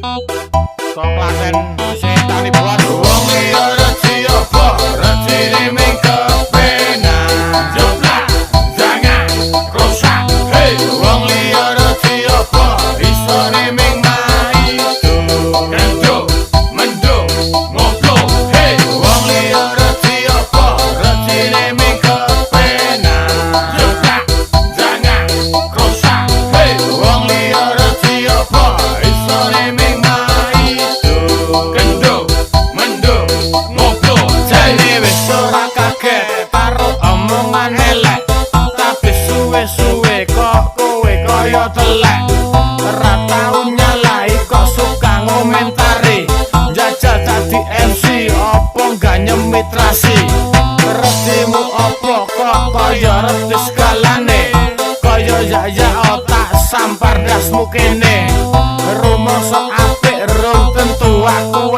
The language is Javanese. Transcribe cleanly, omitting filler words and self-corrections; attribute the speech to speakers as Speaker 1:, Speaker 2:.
Speaker 1: Kok Klaten setan buat
Speaker 2: Wong liya reci apa recine ming kepenak Joplak, jangan rusak Hei wong liya reci apa isone ming maido Kenduk, menduk, ngoblok Hei wong liya reci apa recine ming kepenak Joplak, jangan rusak Hei wong liya reci apa isone ming maido Kenduk, menduk, ngoblok
Speaker 1: jane wis ora kaget karo omongan elek tapi suwe-suwe kok kowe kaya telek ora tau nyalai kok suka ngomentari jajal dadi MC opo gak nyemitrasi retimu opo kok kaya reti skalane kaya yaya otak sampar dasmu kene rumangsa apik rung tentu aku